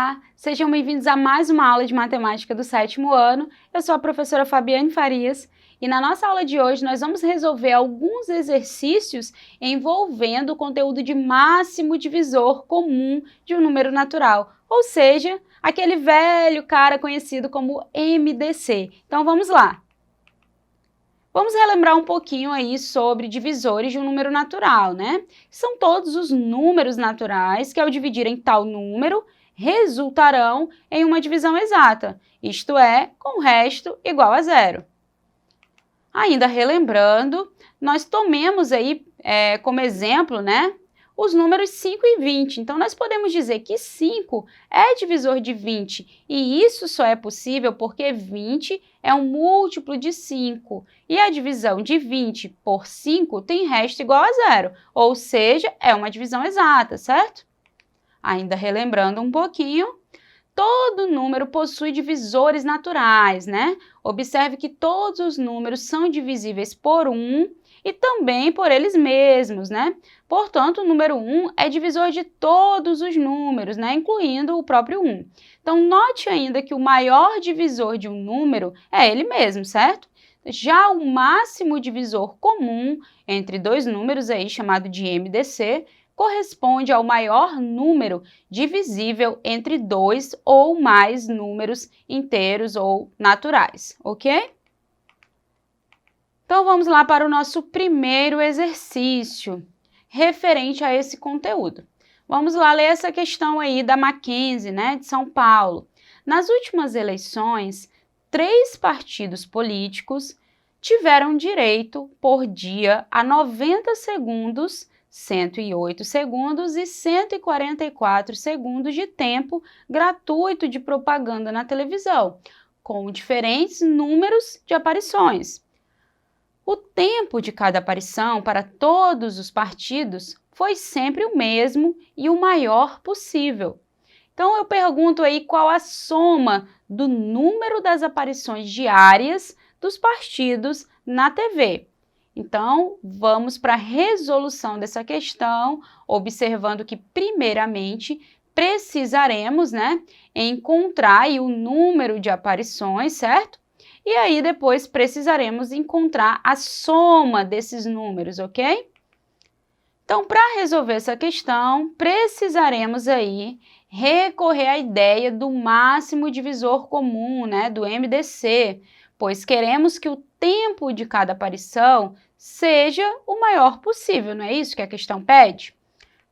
Olá, sejam bem-vindos a mais uma aula de matemática do 7º ano. Eu sou a professora Fabiane Farias e na nossa aula de hoje nós vamos resolver alguns exercícios envolvendo o conteúdo de máximo divisor comum de um número natural, ou seja, aquele velho cara conhecido como MDC. Então vamos lá. Vamos relembrar um pouquinho aí sobre divisores de um número natural, né? São todos os números naturais que, ao dividir em tal número, resultarão em uma divisão exata, isto é, com o resto igual a zero. Ainda relembrando, nós tomemos aí como exemplo, né, os números 5 e 20. Então, nós podemos dizer que 5 é divisor de 20, e isso só é possível porque 20 é um múltiplo de 5, e a divisão de 20 por 5 tem resto igual a zero, ou seja, é uma divisão exata, certo? Ainda relembrando um pouquinho, todo número possui divisores naturais, né? Observe que todos os números são divisíveis por 1 e também por eles mesmos, né? Portanto, o número 1 é divisor de todos os números, né? Incluindo o próprio 1. Então, note ainda que o maior divisor de um número é ele mesmo, certo? Já o máximo divisor comum entre dois números aí, chamado de MDC, corresponde ao maior número divisível entre dois ou mais números inteiros ou naturais, ok? Então, vamos lá para o nosso primeiro exercício, referente a esse conteúdo. Vamos lá ler essa questão aí da Mackenzie, né, de São Paulo. Nas últimas eleições, 3 partidos políticos tiveram direito por dia a 90 segundos, 108 segundos e 144 segundos de tempo gratuito de propaganda na televisão, com diferentes números de aparições. O tempo de cada aparição para todos os partidos foi sempre o mesmo e o maior possível. Então, eu pergunto aí qual a soma do número das aparições diárias dos partidos na TV. Então, vamos para a resolução dessa questão, observando que, primeiramente, precisaremos, né, encontrar aí o número de aparições, certo? E aí, depois, precisaremos encontrar a soma desses números, ok? Então, para resolver essa questão, precisaremos aí recorrer à ideia do máximo divisor comum, né, do MDC, pois queremos que o tempo de cada aparição seja o maior possível, não é isso que a questão pede?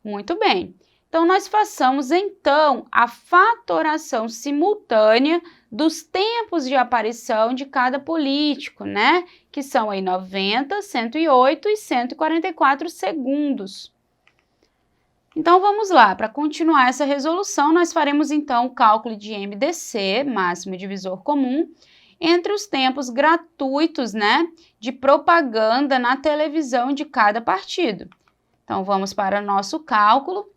Muito bem. Então, nós façamos, então, a fatoração simultânea dos tempos de aparição de cada político, né? Que são aí 90, 108 e 144 segundos. Então, vamos lá. Para continuar essa resolução, nós faremos, então, o cálculo de MDC, máximo divisor comum, entre os tempos gratuitos, né, de propaganda na televisão de cada partido. Então, vamos para o nosso cálculo.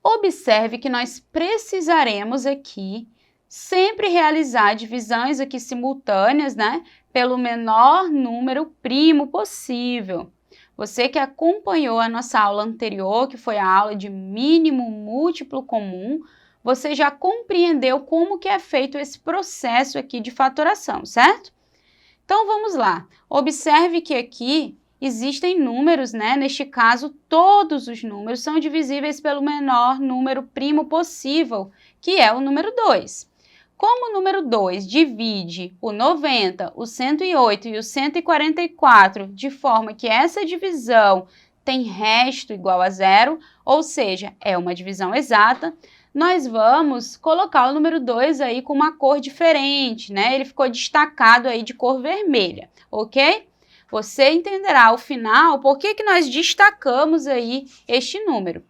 Observe que nós precisaremos aqui sempre realizar divisões aqui simultâneas, né, pelo menor número primo possível. Você que acompanhou a nossa aula anterior, que foi a aula de mínimo múltiplo comum, você já compreendeu como que é feito esse processo aqui de fatoração, certo? Então, vamos lá. Observe que aqui existem números, né? Neste caso, todos os números são divisíveis pelo menor número primo possível, que é o número 2. Como o número 2 divide o 90, o 108 e o 144 de forma que essa divisão tem resto igual a zero, ou seja, é uma divisão exata, nós vamos colocar o número 2 aí com uma cor diferente, né? Ele ficou destacado aí de cor vermelha, ok? Você entenderá ao final por que nós destacamos aí este número.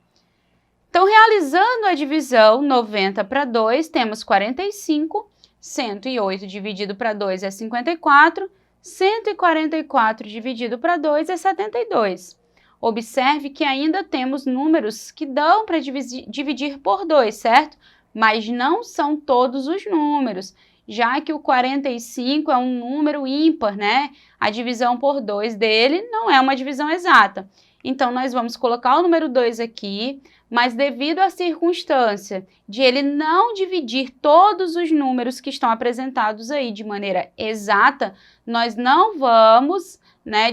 Então, realizando a divisão 90 para 2, temos 45, 108 dividido para 2 é 54, 144 dividido para 2 é 72. Observe que ainda temos números que dão para dividir por 2, certo? Mas não são todos os números, já que o 45 é um número ímpar, né? A divisão por 2 dele não é uma divisão exata. Então, nós vamos colocar o número 2 aqui, mas devido à circunstância de ele não dividir todos os números que estão apresentados aí de maneira exata, nós não vamos,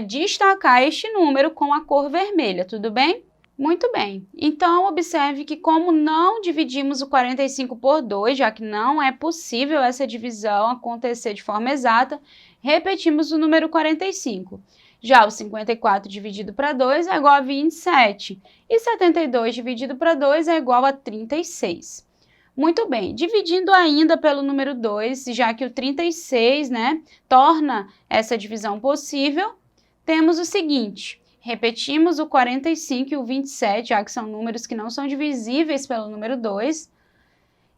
destacar este número com a cor vermelha, tudo bem? Muito bem. Então, observe que como não dividimos o 45 por 2, já que não é possível essa divisão acontecer de forma exata, repetimos o número 45. Já o 54 dividido para 2 é igual a 27. E 72 dividido para 2 é igual a 36. Muito bem. Dividindo ainda pelo número 2, já que o 36, torna essa divisão possível, temos o seguinte. Repetimos o 45 e o 27, já que são números que não são divisíveis pelo número 2.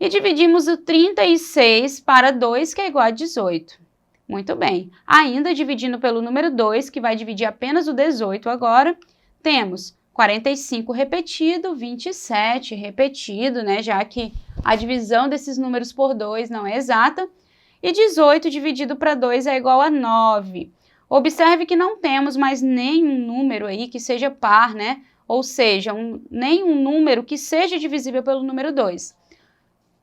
E dividimos o 36 para 2, que é igual a 18. Muito bem. Ainda dividindo pelo número 2, que vai dividir apenas o 18 agora, temos 45 repetido, 27 repetido, já que a divisão desses números por 2 não é exata. E 18 dividido para 2 é igual a 9. Observe que não temos mais nenhum número aí que seja par, Ou seja, nenhum número que seja divisível pelo número 2.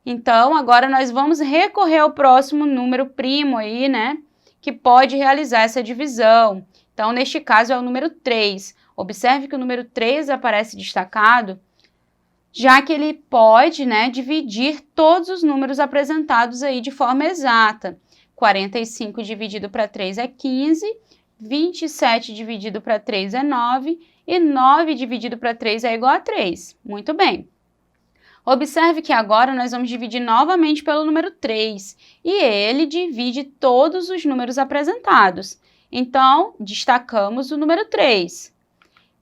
Então, agora nós vamos recorrer ao próximo número primo aí, que pode realizar essa divisão. Então, neste caso é o número 3. Observe que o número 3 aparece destacado, já que ele pode, dividir todos os números apresentados aí de forma exata. 45 dividido para 3 é 15, 27 dividido para 3 é 9 e 9 dividido para 3 é igual a 3. Muito bem. Observe que agora nós vamos dividir novamente pelo número 3 e ele divide todos os números apresentados. Então, destacamos o número 3.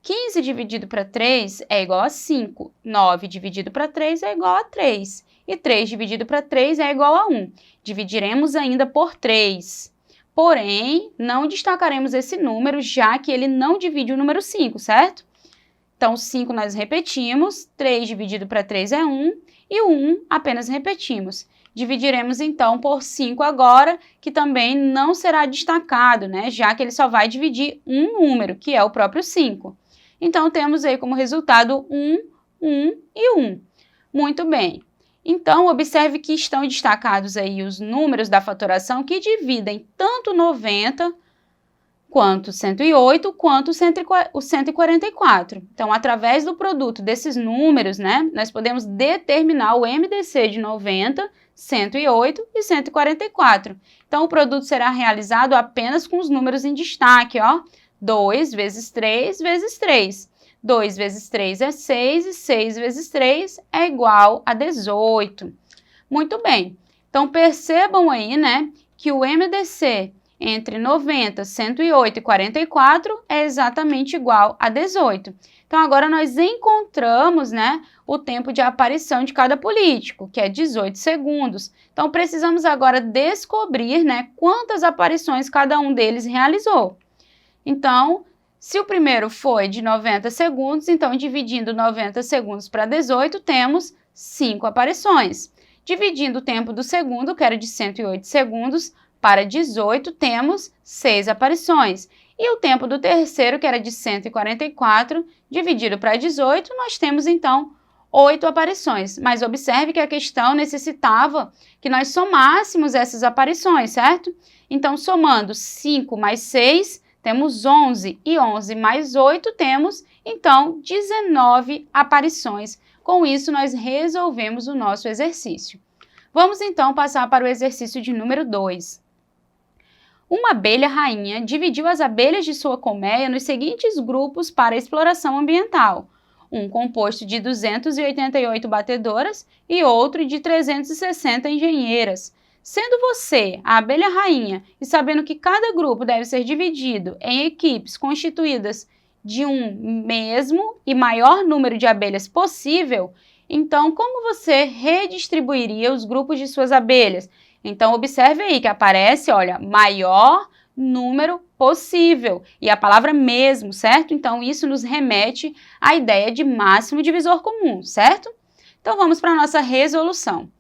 15 dividido para 3 é igual a 5, 9 dividido para 3 é igual a 3 e 3 dividido para 3 é igual a 1. Dividiremos ainda por 3. Porém, não destacaremos esse número, já que ele não divide o número 5, certo? Então, 5 nós repetimos, 3 dividido para 3 é 1, e o 1 apenas repetimos. Dividiremos, então, por 5 agora, que também não será destacado, já que ele só vai dividir um número, que é o próprio 5. Então, temos aí como resultado 1, 1 e 1. Muito bem. Então, observe que estão destacados aí os números da fatoração que dividem tanto 90, quanto 108, quanto o 144. Então, através do produto desses números, nós podemos determinar o MDC de 90, 108 e 144. Então, o produto será realizado apenas com os números em destaque, 2 vezes 3 vezes 3. 2 vezes 3 é 6 e 6 vezes 3 é igual a 18. Muito bem. Então, percebam aí, que o MDC entre 90, 108 e 44 é exatamente igual a 18. Então, agora nós encontramos, o tempo de aparição de cada político, que é 18 segundos. Então, precisamos agora descobrir, quantas aparições cada um deles realizou. Então, se o primeiro foi de 90 segundos, então, dividindo 90 segundos para 18, temos 5 aparições. Dividindo o tempo do segundo, que era de 108 segundos, para 18, temos 6 aparições. E o tempo do terceiro, que era de 144, dividido para 18, nós temos, então, 8 aparições. Mas observe que a questão necessitava que nós somássemos essas aparições, certo? Então, somando 5 mais 6, temos 11. E 11 mais 8, temos, então, 19 aparições. Com isso, nós resolvemos o nosso exercício. Vamos, então, passar para o exercício de número 2. Uma abelha rainha dividiu as abelhas de sua colmeia nos seguintes grupos para exploração ambiental. Um composto de 288 batedoras e outro de 360 engenheiras. Sendo você a abelha rainha e sabendo que cada grupo deve ser dividido em equipes constituídas de um mesmo e maior número de abelhas possível, então como você redistribuiria os grupos de suas abelhas? Então, observe aí que aparece, olha, maior número possível. E a palavra mesmo, certo? Então, isso nos remete à ideia de máximo divisor comum, certo? Então, vamos para a nossa resolução.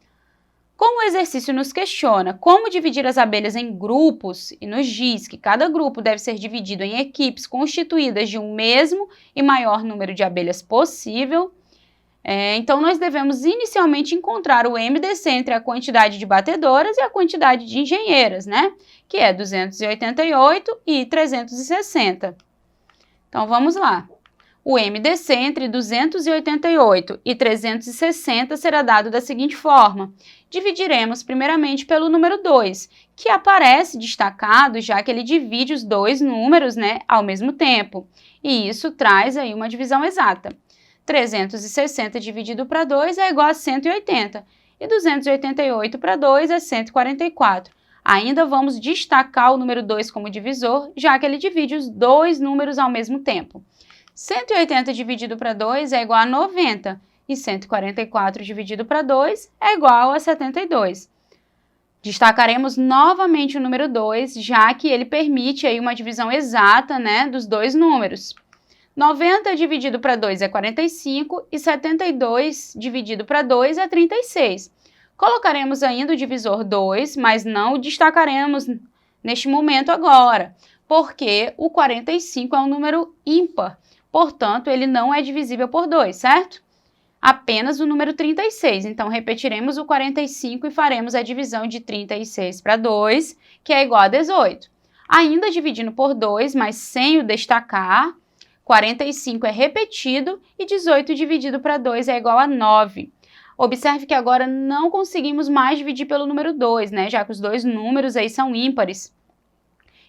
Como o exercício nos questiona como dividir as abelhas em grupos e nos diz que cada grupo deve ser dividido em equipes constituídas de um mesmo e maior número de abelhas possível, então nós devemos inicialmente encontrar o MDC entre a quantidade de batedoras e a quantidade de engenheiras, né? Que é 288 e 360. Então vamos lá. O MDC entre 288 e 360 será dado da seguinte forma. Dividiremos primeiramente pelo número 2, que aparece destacado já que ele divide os dois números, né, ao mesmo tempo. E isso traz aí uma divisão exata. 360 dividido para 2 é igual a 180. E 288 para 2 é 144. Ainda vamos destacar o número 2 como divisor, já que ele divide os dois números ao mesmo tempo. 180 dividido para 2 é igual a 90 e 144 dividido para 2 é igual a 72. Destacaremos novamente o número 2, já que ele permite aí uma divisão exata, né, dos dois números. 90 dividido para 2 é 45 e 72 dividido para 2 é 36. Colocaremos ainda o divisor 2, mas não o destacaremos neste momento agora, porque o 45 é um número ímpar. Portanto, ele não é divisível por 2, certo? Apenas o número 36. Então, repetiremos o 45 e faremos a divisão de 36 para 2, que é igual a 18. Ainda dividindo por 2, mas sem o destacar, 45 é repetido e 18 dividido para 2 é igual a 9. Observe que agora não conseguimos mais dividir pelo número 2, né? Já que os dois números aí são ímpares.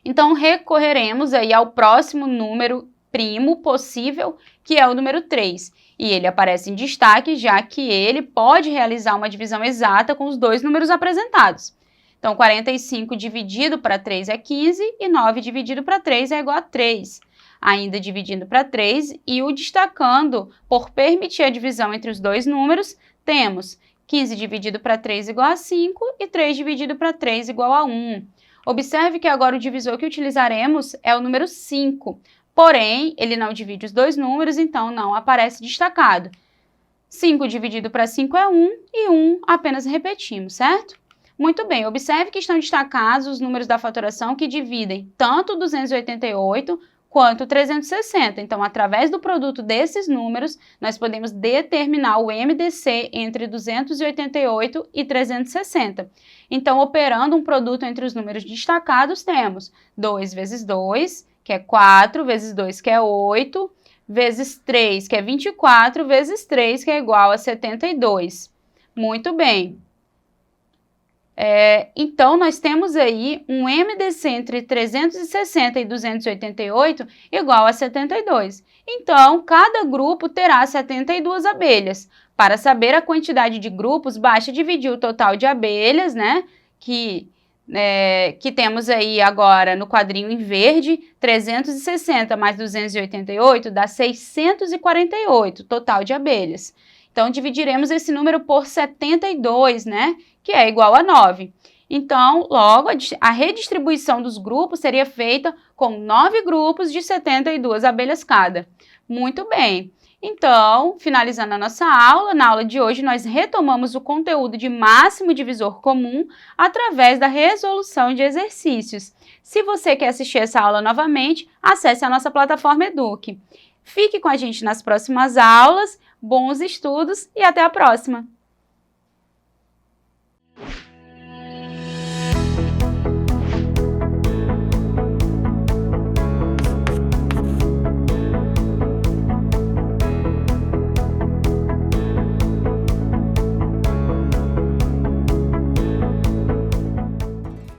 Então, recorreremos aí ao próximo número primo possível, que é o número 3. E ele aparece em destaque, já que ele pode realizar uma divisão exata com os dois números apresentados. Então, 45 dividido para 3 é 15 e 9 dividido para 3 é igual a 3. Ainda dividindo para 3 e o destacando por permitir a divisão entre os dois números, temos 15 dividido para 3 igual a 5 e 3 dividido para 3 igual a 1. Observe que agora o divisor que utilizaremos é o número 5. Porém, ele não divide os dois números, então não aparece destacado. 5 dividido para 5 é 1 e 1 apenas repetimos, certo? Muito bem, observe que estão destacados os números da fatoração que dividem tanto 288 quanto 360. Então, através do produto desses números, nós podemos determinar o MDC entre 288 e 360. Então, operando um produto entre os números destacados, temos 2 vezes 2, que é 4, vezes 2, que é 8, vezes 3, que é 24, vezes 3, que é igual a 72. Muito bem. Então, nós temos aí um MDC entre 360 e 288 igual a 72. Então, cada grupo terá 72 abelhas. Para saber a quantidade de grupos, basta dividir o total de abelhas, né, que temos aí agora no quadrinho em verde, 360 mais 288 dá 648, total de abelhas. Então, dividiremos esse número por 72, né, que é igual a 9. Então, logo, a redistribuição dos grupos seria feita com 9 grupos de 72 abelhas cada. Muito bem. Então, finalizando a nossa aula, na aula de hoje nós retomamos o conteúdo de máximo divisor comum através da resolução de exercícios. Se você quer assistir essa aula novamente, acesse a nossa plataforma Eduque. Fique com a gente nas próximas aulas, bons estudos e até a próxima!